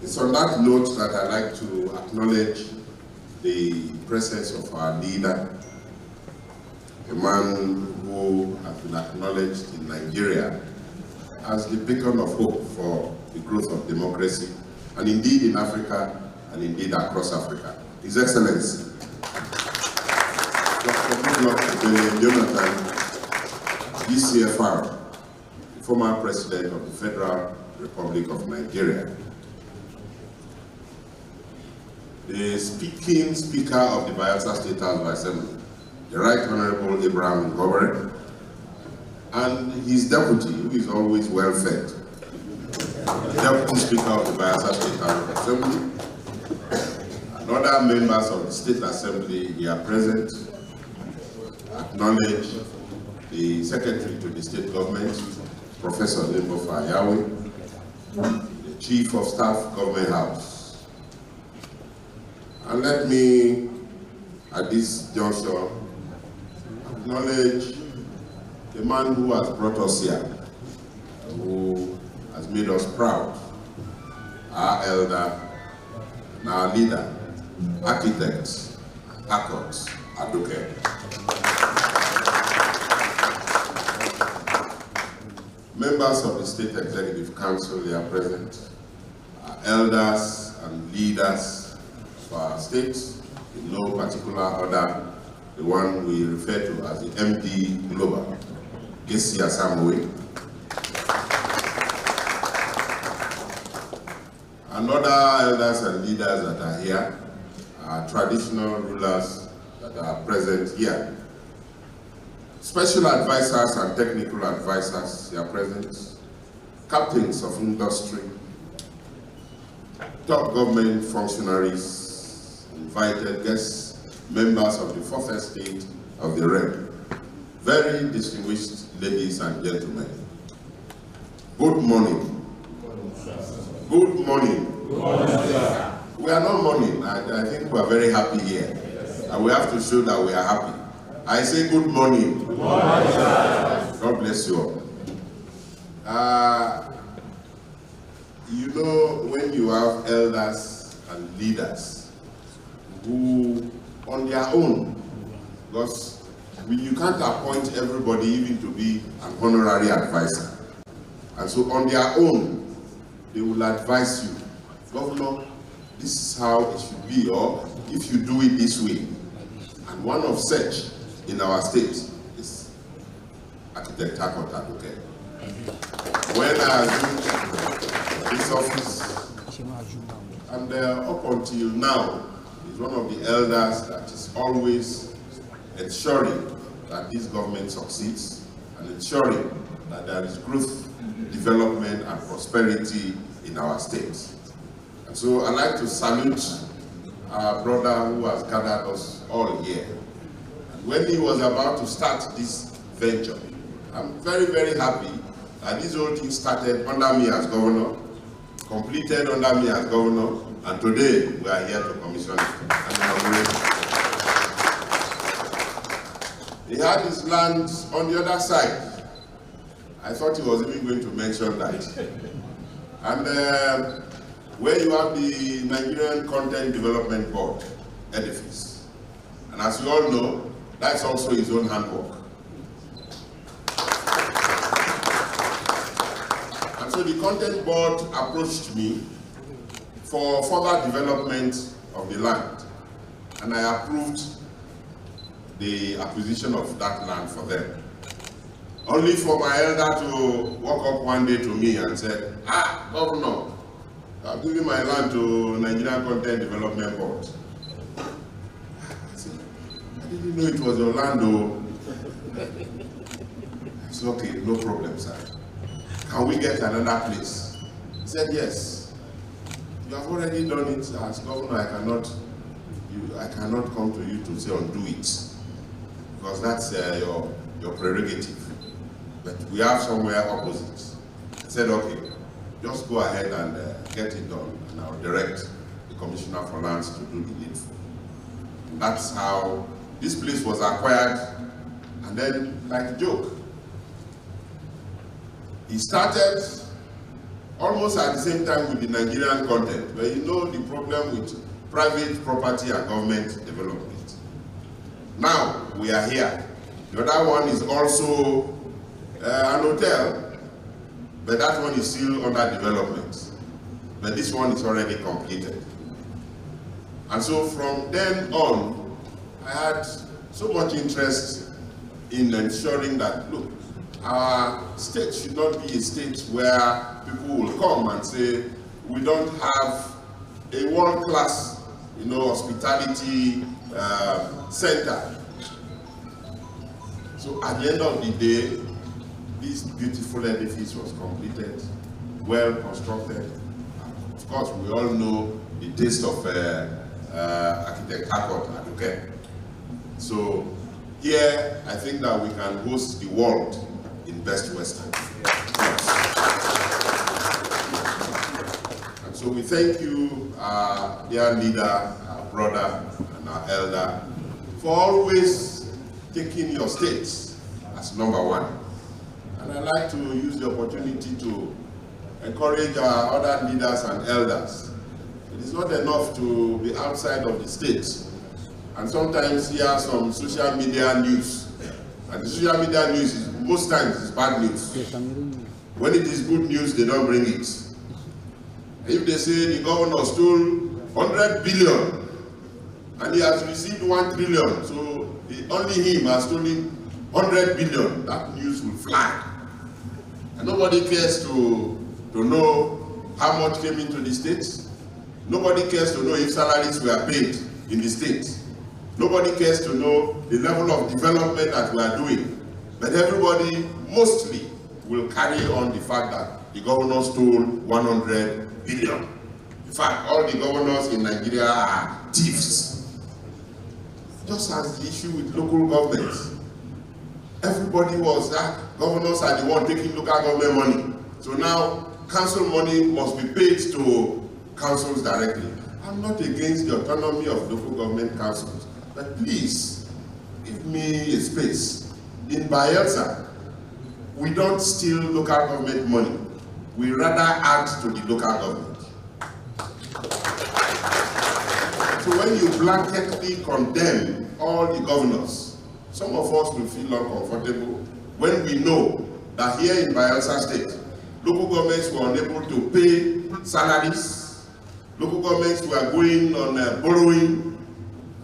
It's on that note that I'd like to acknowledge the presence of our leader, a man who has been acknowledged in Nigeria as the beacon of hope for the growth of democracy, and indeed in Africa, and indeed across Africa. His Excellency, Dr. Douye Diri, DCFR, the former President of the Federal Republic of Nigeria, the Speaker of the Bayelsa State House of Assembly, the Right Honorable Abraham Ngobere, and his deputy, who is always well fed, the Deputy Speaker of the Bayelsa State House of Assembly, and other members of the State Assembly here present. Acknowledge the Secretary to the State Government, Professor Limbo Fayawe, the Chief of Staff, Government House. And let me, at this juncture, acknowledge the man who has brought us here, who has made us proud, our elder and our leader, architect, Akot Aduke. Members of the State Executive Council, they are present, our elders and leaders of our state, in no particular order, the one we refer to as the MD Global, Gesi Asamoah, and other elders and leaders that are here, our traditional rulers that are present here. Special advisors and technical advisors are present, captains of industry, top government functionaries, invited guests, members of the fourth estate of the realm, very distinguished ladies and gentlemen. Good morning. Good morning. Good morning, sir. We are not mourning. I think we are very happy here, and we have to show that we are happy. I say good morning. Good morning, sir. God bless you all. You know, when you have elders and leaders who, on their own, because you can't appoint everybody even to be an honorary advisor. And so on their own, they will advise you, Governor, this is how it should be, or if you do it this way. And one of such in our state is Architect Akot Aduke. When I was in this office, and up until now, he's one of the elders that is always ensuring that this government succeeds and ensuring that there is growth, development, and prosperity in our state. And so I'd like to salute our brother who has gathered us all here. When he was about to start this venture, I'm very, very happy that this whole thing started under me as governor, completed under me as governor, and today we are here to commission it. He had his land on the other side. I thought he was even going to mention that. And where you have the Nigerian Content Development Board edifice. And as you all know, that's also his own handwork. And so the Content Board approached me for further development of the land. And I approved the acquisition of that land for them. Only for my elder to walk up one day to me and say, Governor, I'm giving my land to Nigerian Content Development Board. I said, I didn't know it was your land, though. I said, okay, no problem, sir. Can we get another place? He said, yes. You have already done it as governor. I cannot come to you to say undo it, because that's your prerogative. But we have somewhere opposite. I said, okay, just go ahead and get it done, and I'll direct the Commissioner for Lands to do the needful. And that's how this place was acquired. And then, like a joke, he started almost at the same time with the Nigerian content, where you know the problem with private property and government development. Now, we are here. The other one is also an hotel, but that one is still under development. But this one is already completed. And so from then on, I had so much interest in ensuring that, look, our state should not be a state where people will come and say, we don't have a world-class, hospitality center. So at the end of the day, this beautiful edifice was completed, well constructed. Of course, we all know the taste of architect Harcourt Aduke. So here, I think that we can host the world in Best Western. And so we thank you, our dear leader, our brother, and our elder, for always taking your states as number one. And I'd like to use the opportunity to encourage our other leaders and elders. It is not enough to be outside of the states and sometimes hear some social media news. And the social media news is most times is bad news. When it is good news, they don't bring it. If they say the governor stole 100 billion and he has received 1 trillion, so only him has stolen 100 billion, that news will fly. And nobody cares to know how much came into the state. Nobody cares to know if salaries were paid in the state. Nobody cares to know the level of development that we are doing. But everybody mostly will carry on the fact that the governor stole 100 billion. In fact, all the governors in Nigeria are thieves. Just as the issue with local governments. Everybody was that governors are the one taking local government money. So now council money must be paid to councils directly. I'm not against the autonomy of local government councils, but please give me a space. In Bayelsa, we don't steal local government money. We rather add to the local government. So when you blanketly condemn all the governors, some of us will feel uncomfortable when we know that here in Bayelsa State, local governments were unable to pay salaries, local governments were going on borrowing,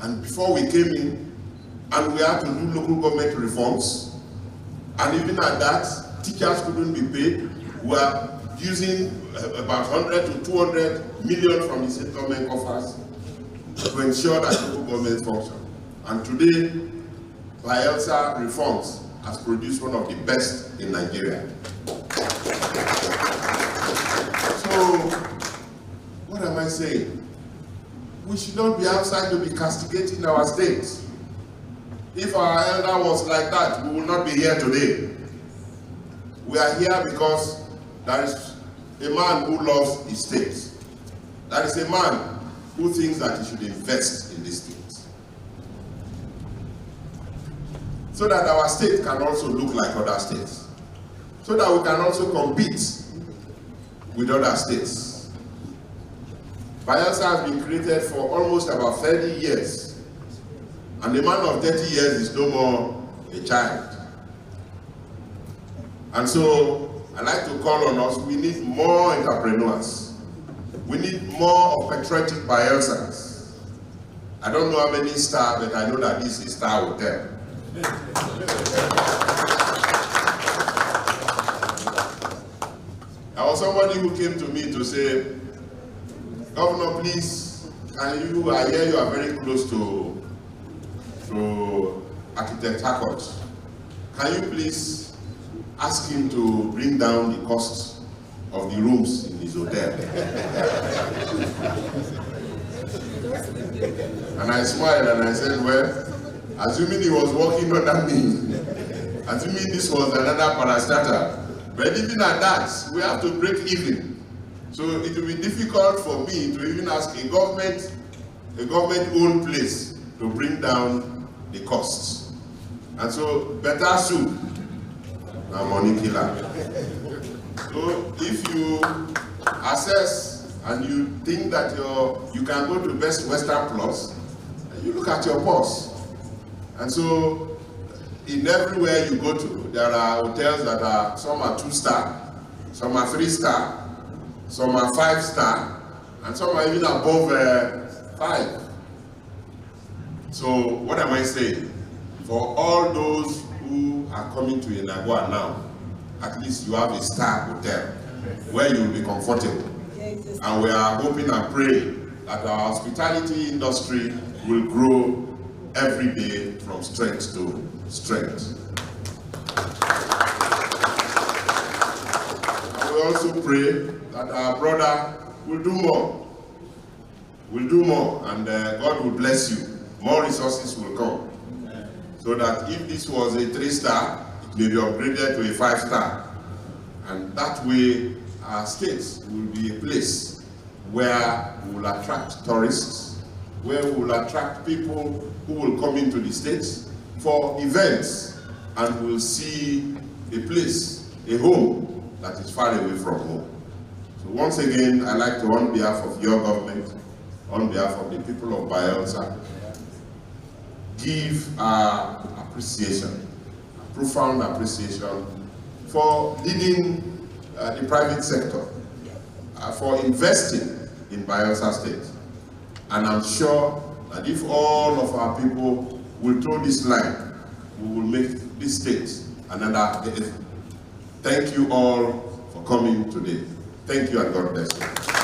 and before we came in, and we had to do local government reforms, and even at that, teachers couldn't be paid. We were using about 100 to 200 million from the state government coffers to ensure that local government function. And today, Bayelsa reforms has produced one of the best in Nigeria. So, what am I saying? We should not be outside to be castigating our state. If our elder was like that, we will not be here today. We are here because there is a man who loves his state. There is a man who thinks that he should invest in this state. So that our state can also look like other states. So that we can also compete with other states. Bayelsa has been created for almost about 30 years. And a man of 30 years is no more a child. And so, I like to call on us, we need more entrepreneurs. We need more patriotic Bayelsans. I don't know how many stars, but I know that this is a star hotel. There was somebody who came to me to say, Governor, please, I hear you are very close to Architect Harcourt. Can you please ask him to bring down the cost of the rooms in his hotel? And I smiled and I said, well, assuming he was working under me, assuming this was another parastatal, but even at that, we have to break even. So it will be difficult for me to even ask a government-owned place to bring down the costs. And so, better soup than money killer. So if you assess and you think that you can go to Best Western Plus, you look at your purse. And so, in everywhere you go to, there are hotels that are, some are 2-star, some are 3-star, some are 5-star, and some are even above 5. So, what am I saying? For all those who are coming to Yenagoa now, at least you have a star hotel where you will be comfortable. And we are hoping and praying that our hospitality industry will grow every day from strength to strength. And we also pray that our brother will do more. Will do more, and God will bless you. More resources will come. So that if this was a 3-star, it may be upgraded to a 5-star. And that way, our states will be a place where we will attract tourists, where we will attract people who will come into the states for events, and will see a place, a home that is far away from home. So once again, I'd like to, on behalf of your government, on behalf of the people of Bayelsa, give our appreciation, a profound appreciation for leading the private sector, for investing in Bayelsa State. And I'm sure that if all of our people will toe this line, we will make this state another. Thank you all for coming today. Thank you and God bless you.